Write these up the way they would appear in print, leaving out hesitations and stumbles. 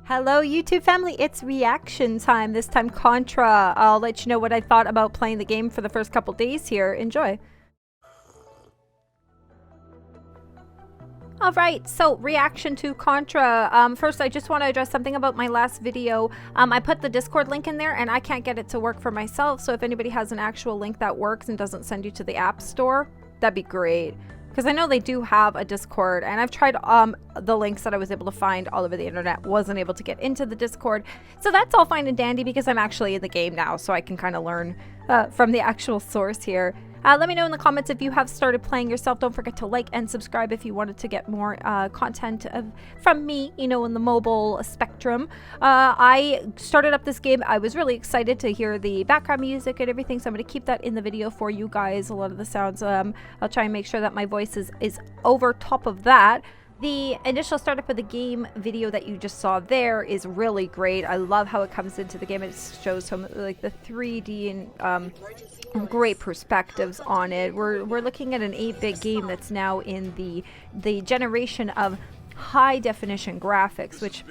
Hello YouTube family, it's reaction time. This time Contra. I'll let you know what I thought about playing the game for the first couple days here. Enjoy. Alright, so reaction to Contra. First I just want to address something about my last video. I put the Discord link in there and I can't get it to work for myself, so if anybody has an actual link that works and doesn't send you to the App Store, that'd be great. Because I know they do have a Discord, and I've tried the links that I was able to find all over the internet, wasn't able to get into the Discord. So that's all fine and dandy because I'm actually in the game now, so I can kind of learn from the actual source here. Let me know in the comments if you have started playing yourself. Don't forget to like and subscribe if you wanted to get more content from me, you know, in the mobile spectrum. I started up this game. I was really excited to hear the background music and everything, so I'm going to keep that in the video for you guys. A lot of the sounds, I'll try and make sure that my voice is over top of that. The initial startup of the game video that you just saw there is really great. I love how it comes into the game. It shows some like the 3D and great perspectives on it. We're looking at an 8-bit game that's now in the generation of high definition graphics, which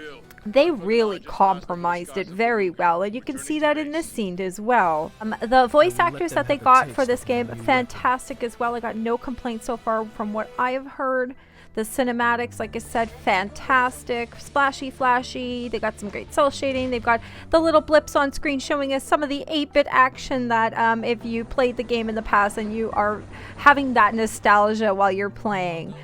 they really compromised it very well, and you can see that in this scene as well. The voice actors that they got for this game, fantastic as well. I got no complaints so far from what I have heard. The cinematics, like I said, fantastic, splashy, flashy. They got some great cel shading. They've got the little blips on screen showing us some of the 8-bit action that if you played the game in the past and you are having that nostalgia while you're playing.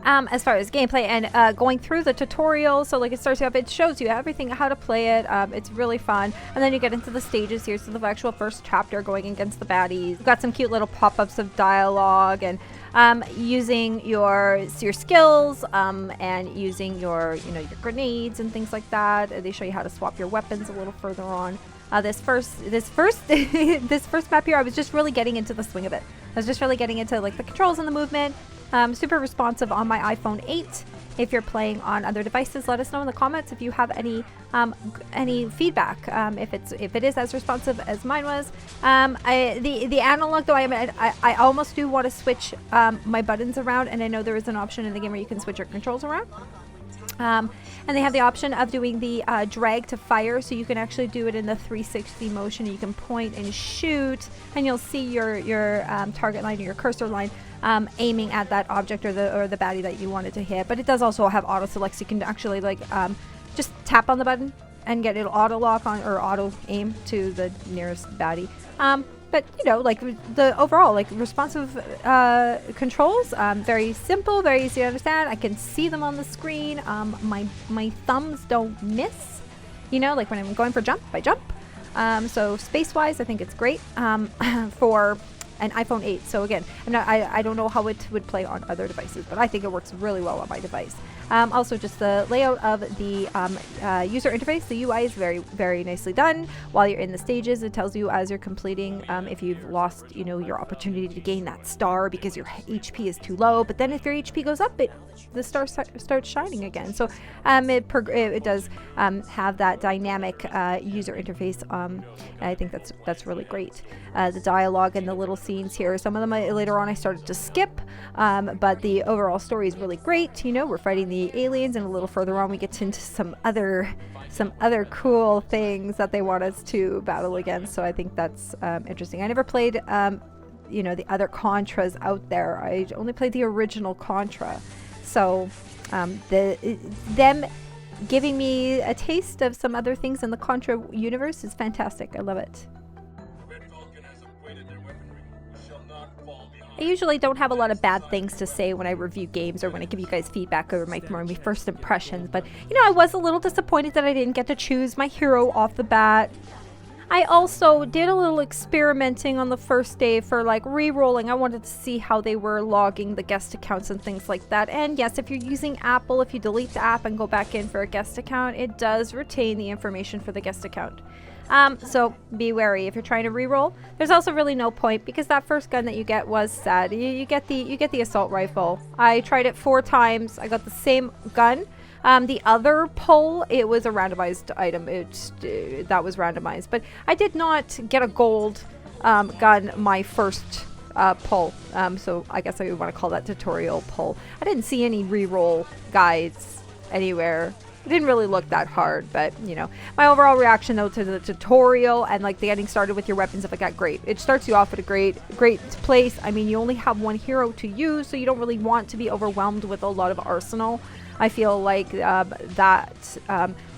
As far as gameplay and going through the tutorial, so like it starts you off, it shows you everything, how to play it. It's really fun, and then you get into the stages here. So the actual first chapter, going against the baddies. You've got some cute little pop-ups of dialogue and using your skills and using your your grenades and things like that. They show you how to swap your weapons a little further on. This first map here, I was just really getting into the swing of it. I was just really getting into like the controls and the movement. Super responsive on my iPhone 8. If you're playing on other devices, let us know in the comments if you have any feedback. If it is as responsive as mine was. The analog though, I almost do want to switch my buttons around, and I know there is an option in the game where you can switch your controls around. And they have the option of doing the drag to fire, so you can actually do it in the 360 motion. You can point and shoot, and you'll see your target line or your cursor line aiming at that object or the baddie that you wanted to hit. But it does also have auto select, so you can actually like just tap on the button and get it auto lock on or auto aim to the nearest baddie. But you know, like the overall like responsive controls, very simple, very easy to understand. I can see them on the screen. My thumbs don't miss, you know, like when I'm going for jump, I jump. So space wise, I think it's great for an iPhone 8. So again, I don't know how it would play on other devices, but I think it works really well on my device. Also, just the layout of the user interface, the UI is very, very nicely done. While you're in the stages, it tells you as you're completing if you've lost, you know, your opportunity to gain that star because your HP is too low. But then if your HP goes up, the star starts shining again. So it does have that dynamic user interface. And I think that's really great. The dialogue and the little scenes here, some of them later on I started to skip, but the overall story is really great. You know, we're fighting the aliens, and a little further on we get into some other cool things that they want us to battle against. So I think that's interesting. I never played you know, the other Contras out there. I only played the original Contra, so them giving me a taste of some other things in the Contra universe is fantastic. I love it. I usually don't have a lot of bad things to say when I review games or when I give you guys feedback over my first impressions, but you know, I was a little disappointed that I didn't get to choose my hero off the bat. I also did a little experimenting on the first day for like re-rolling. I wanted to see how they were logging the guest accounts and things like that. And yes, if you're using Apple, if you delete the app and go back in for a guest account, it does retain the information for the guest account. So be wary if you're trying to re-roll. There's also really no point because that first gun that you get was sad. You get the assault rifle. I tried it 4 times. I got the same gun. The other pull, it was a randomized item. That was randomized, but I did not get a gold gun my first pull. So I guess I would want to call that tutorial pull. I didn't see any reroll guides anywhere. It didn't really look that hard, but you know, my overall reaction though to the tutorial and like the getting started with your weapons, stuff like that, great. It starts you off at a great place. I mean, you only have one hero to use, so you don't really want to be overwhelmed with a lot of arsenal. I feel like that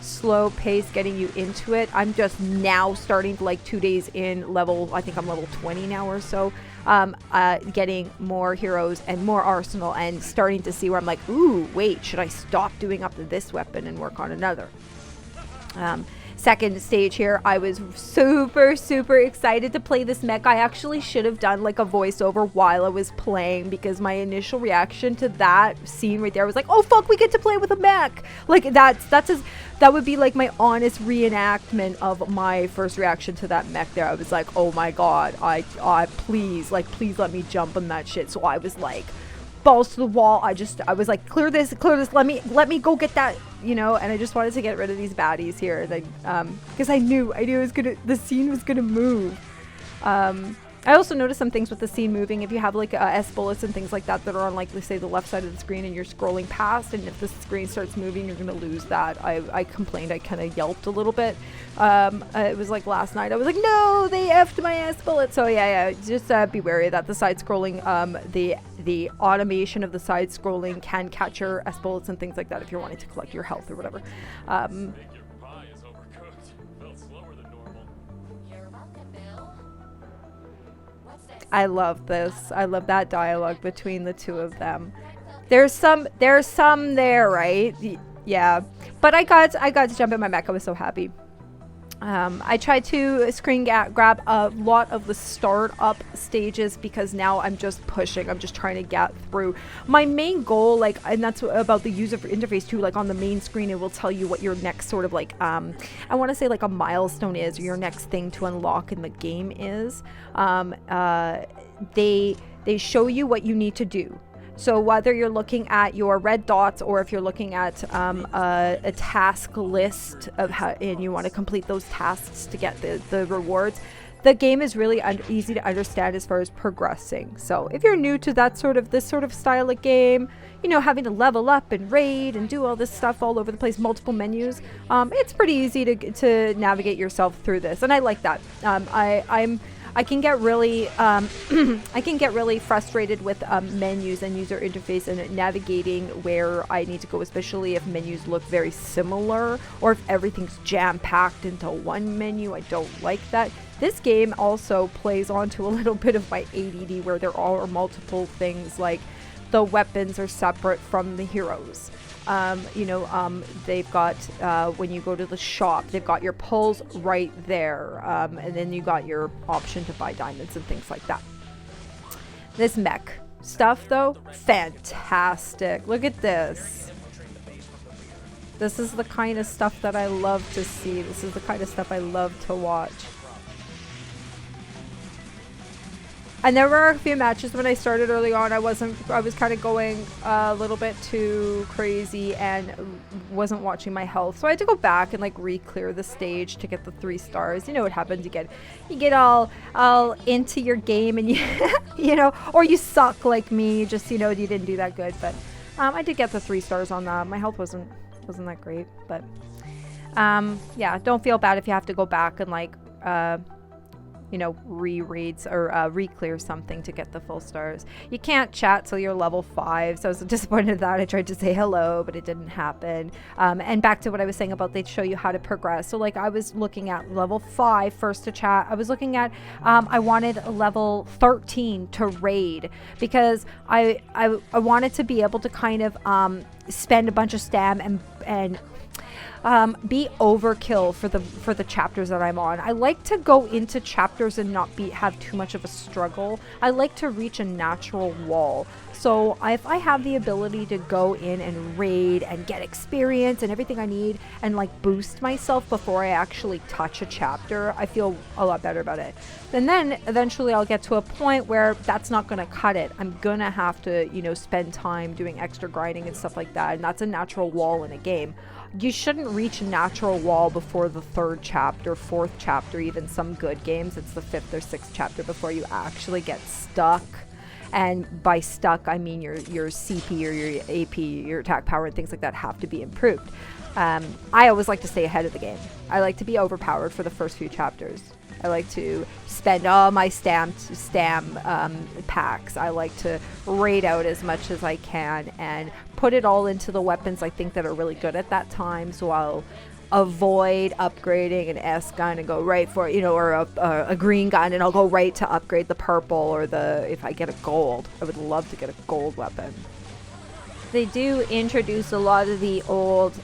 slow pace getting you into it. I'm just now starting, like 2 days in, level, I think I'm level 20 now or so, getting more heroes and more arsenal and starting to see where I'm like, ooh, wait, should I stop doing up this weapon and work on another? Second stage here, I was super excited to play this mech. I actually should have done like a voiceover while I was playing, because my initial reaction to that scene right there was like, oh fuck, we get to play with a mech. Like that would be like my honest reenactment of my first reaction to that mech there. I was like, oh my god, I please let me jump on that shit. So I was like, balls to the wall. I was like, clear this, let me go get that, you know. And I just wanted to get rid of these baddies here, like, because I knew it was the scene was gonna move. I also noticed some things with the scene moving. If you have like S bullets and things like that that are on, like, let's say the left side of the screen and you're scrolling past, and if the screen starts moving, you're gonna lose that. I complained, I kind of yelped a little bit. It was like last night, I was like, no, they effed my S bullet. So yeah, just be wary of that. The side scrolling, the automation of the side scrolling can catch your S bullets and things like that if you're wanting to collect your health or whatever. I love this. I love that dialogue between the two of them. There's some there, right? Yeah. But I got to jump in my mech. I was so happy. I tried to screen grab a lot of the startup stages because now I'm just pushing. I'm just trying to get through. My main goal, like, and that's about the user interface too, like on the main screen, it will tell you what your next sort of like, I want to say like a milestone is, or your next thing to unlock in the game is. They show you what you need to do. So whether you're looking at your red dots or if you're looking at a task list of how, and you want to complete those tasks to get the rewards, the game is really easy to understand as far as progressing. So if you're new to this sort of style of game, you know, having to level up and raid and do all this stuff all over the place, multiple menus, it's pretty easy to navigate yourself through this, and I like that. I can get really frustrated with menus and user interface and navigating where I need to go, especially if menus look very similar or if everything's jam-packed into one menu. I don't like that. This game also plays onto a little bit of my ADD, where there are multiple things, like the weapons are separate from the heroes. They've got, when you go to the shop, they've got your pulls right there. And then you got your option to buy diamonds and things like that. This mech stuff though, fantastic. Look at this. This is the kind of stuff that I love to see. This is the kind of stuff I love to watch. And there were a few matches when I started early on. I was kind of going a little bit too crazy and wasn't watching my health. So I had to go back and like re-clear the stage to get the 3 stars. You know what happens? You get all into your game and you know, or you suck like me. Just, you know, you didn't do that good. But I did get the 3 stars on that. My health wasn't that great. But yeah, don't feel bad if you have to go back and like you know, re-raids or re-clear something to get the full stars. You can't chat till you're level 5, so I was disappointed at that. I tried to say hello, but it didn't happen. And back to what I was saying about they'd show you how to progress. So like I was looking at level 5 first to chat. I was looking at I wanted a level 13 to raid, because I wanted to be able to kind of spend a bunch of stam and be overkill for the chapters that I'm on. I like to go into chapters and not have too much of a struggle. I like to reach a natural wall. So if I have the ability to go in and raid and get experience and everything I need and like boost myself before I actually touch a chapter, I feel a lot better about it. And then eventually I'll get to a point where that's not going to cut it. I'm going to have to, you know, spend time doing extra grinding and stuff like that, and that's a natural wall in a game. You shouldn't reach a natural wall before the 3rd chapter, 4th chapter. Even some good games, it's the 5th or 6th chapter before you actually get stuck. And by stuck, I mean your CP or your AP, your attack power and things like that have to be improved. I always like to stay ahead of the game. I like to be overpowered for the first few chapters. I like to spend all my stam packs. I like to raid out as much as I can and put it all into the weapons I think that are really good at that time. So I'll avoid upgrading an S gun and go right for, you know, or a green gun, and I'll go right to upgrade the purple or if I get a gold. I would love to get a gold weapon. They do introduce a lot of the old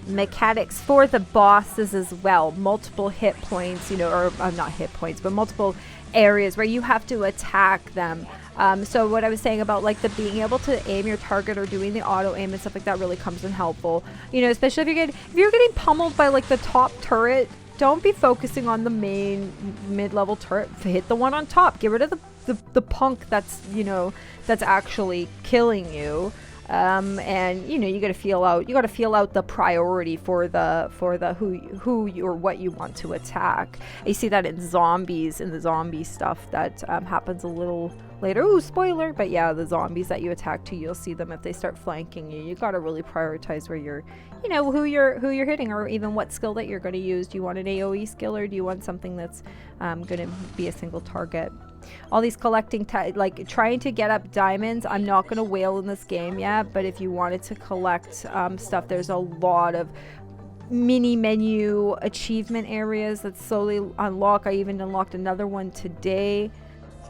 mechanics for the bosses as well. Multiple hit points, you know, or not hit points, but multiple areas where you have to attack them. So what I was saying about like the being able to aim your target or doing the auto aim and stuff like that really comes in helpful. You know, especially if you're getting pummeled by like the top turret, don't be focusing on the main mid-level turret. Hit the one on top. Get rid of the punk that's, you know, that's actually killing you. And you know, you got to feel out the priority for the who you or what you want to attack. You see that in the zombie stuff that happens a little later. Ooh, spoiler! But yeah, the zombies that you attack to, you'll see them if they start flanking you. You got to really prioritize where you're, you know, who you're hitting, or even what skill that you're going to use. Do you want an AOE skill, or do you want something that's going to be a single target? All these collecting, like trying to get up diamonds. I'm not going to whale in this game yet, but if you wanted to collect stuff, there's a lot of mini menu achievement areas that slowly unlock. I even unlocked another one today.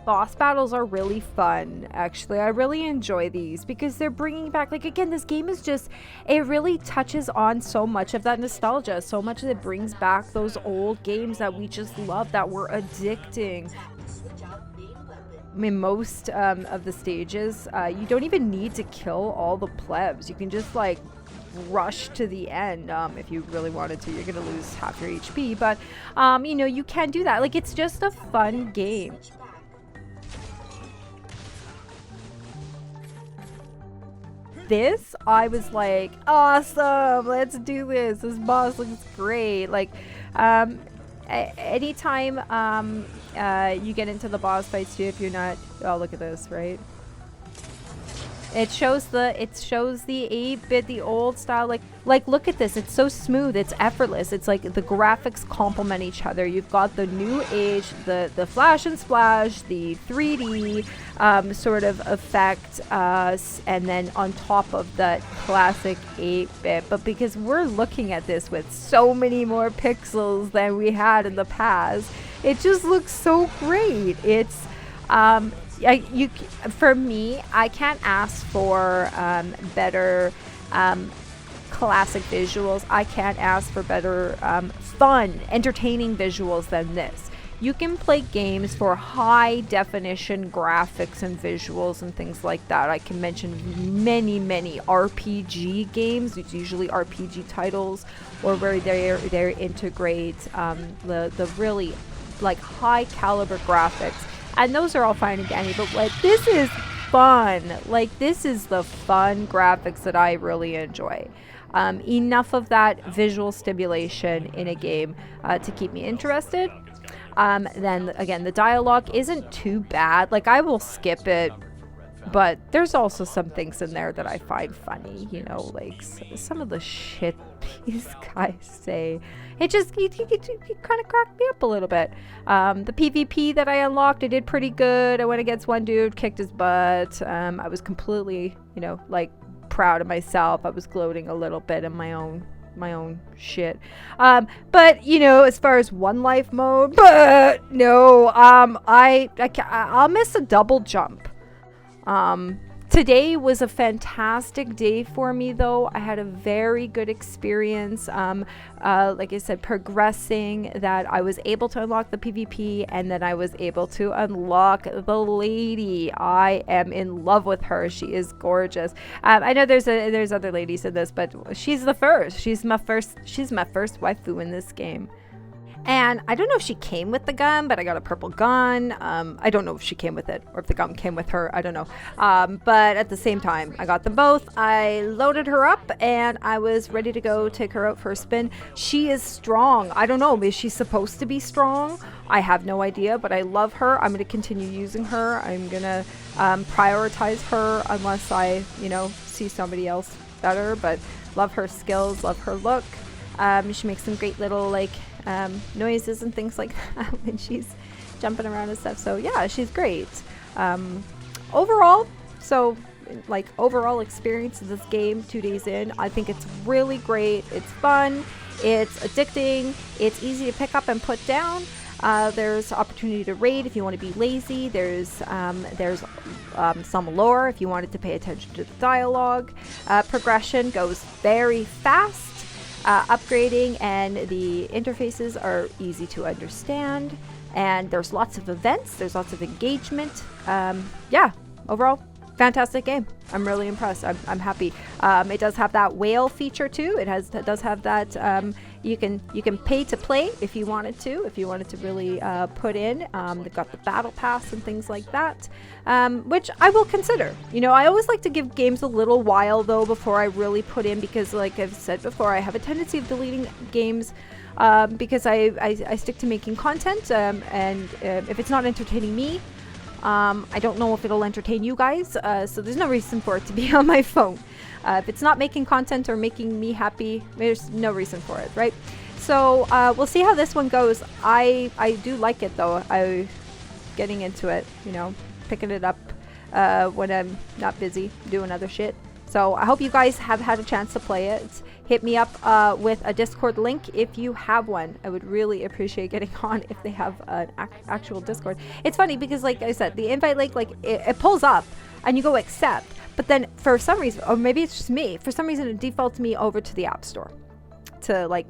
Boss battles are really fun, actually. I really enjoy these because they're bringing back, like, again, this game is just, it really touches on so much of that nostalgia, so much that it brings back those old games that we just love, that were addicting. I mean, most of the stages, you don't even need to kill all the plebs. You can just like rush to the end if you really wanted to. You're gonna lose half your HP, but you know, you can do that. Like, it's just a fun game. This, I was like, awesome, let's do this. This boss looks great. Like, anytime you get into the boss fights too, if you're not, oh, look at this, right? It shows the 8-bit, the old style, like look at this, it's so smooth, it's effortless. It's like the graphics complement each other. You've got the new age, the flash and splash, the 3D sort of effect, and then on top of that classic 8-bit. But because we're looking at this with so many more pixels than we had in the past, it just looks so great. It's for me, I can't ask for better classic visuals. I can't ask for better fun, entertaining visuals than this. You can play games for high definition graphics and visuals and things like that. I can mention many RPG games. It's usually RPG titles, or where they integrate the really like high caliber graphics. And those are all fine and dandy, but like, this is fun. Like, this is the fun graphics that I really enjoy. Enough of that visual stimulation in a game to keep me interested. Then again, the dialogue isn't too bad. Like, I will skip it, but there's also some things in there that I find funny, you know, like some of the shit these guys say. It just he kind of cracked me up a little bit. The PvP that I unlocked, I did pretty good. I went against one dude, kicked his butt. I was completely, you know, like, proud of myself. I was gloating a little bit in my own shit. But you know, as far as one life mode, but no, I'll miss a double jump. Today was a fantastic day for me, though. I had a very good experience. Like I said, progressing, that I was able to unlock the PvP, and then I was able to unlock the lady. I am in love with her. She is gorgeous. I know there's other ladies in this, but she's the first. She's my first waifu in this game. And I don't know if she came with the gun, but I got a purple gun. I don't know if she came with it or if the gun came with her. I don't know. But at the same time, I got them both. I loaded her up and I was ready to go take her out for a spin. She is strong. I don't know. Is she supposed to be strong? I have no idea, but I love her. I'm going to continue using her. I'm going to prioritize her unless I, see somebody else better. But love her skills, love her look. She makes some great little noises and things like that when she's jumping around and stuff. So yeah, she's great. Overall experience of this game 2 days in, I think it's really great. It's fun, it's addicting, it's easy to pick up and put down. There's opportunity to raid if you want to be lazy. There's some lore if you wanted to pay attention to the dialogue. Progression goes very fast. Upgrading and the interfaces are easy to understand, and there's lots of events, there's lots of engagement. Yeah, overall fantastic game. I'm really impressed. I'm happy. It does have that whale feature too. It does have that. You can pay to play if you wanted to really put in. They've got the battle pass and things like that, which I will consider. I always like to give games a little while though before I really put in, because like I've said before, I have a tendency of deleting games because I stick to making content, and if it's not entertaining me, I don't know if it'll entertain you guys, so there's no reason for it to be on my phone. If it's not making content or making me happy, there's no reason for it, right? So we'll see how this one goes. I do like it though. Getting into it, picking it up when I'm not busy doing other shit. So I hope you guys have had a chance to play it. Hit me up with a Discord link if you have one. I would really appreciate getting on if they have an actual Discord. It's funny because, like I said, the invite link, it pulls up and you go accept, but then for some reason, or maybe it's just me, for some reason it defaults me over to the App Store to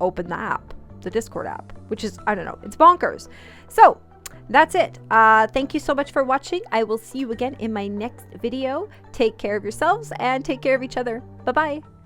open the app, the Discord app, which is, I don't know, it's bonkers. So that's it. Thank you so much for watching. I will see you again in my next video. Take care of yourselves and take care of each other. Bye-bye.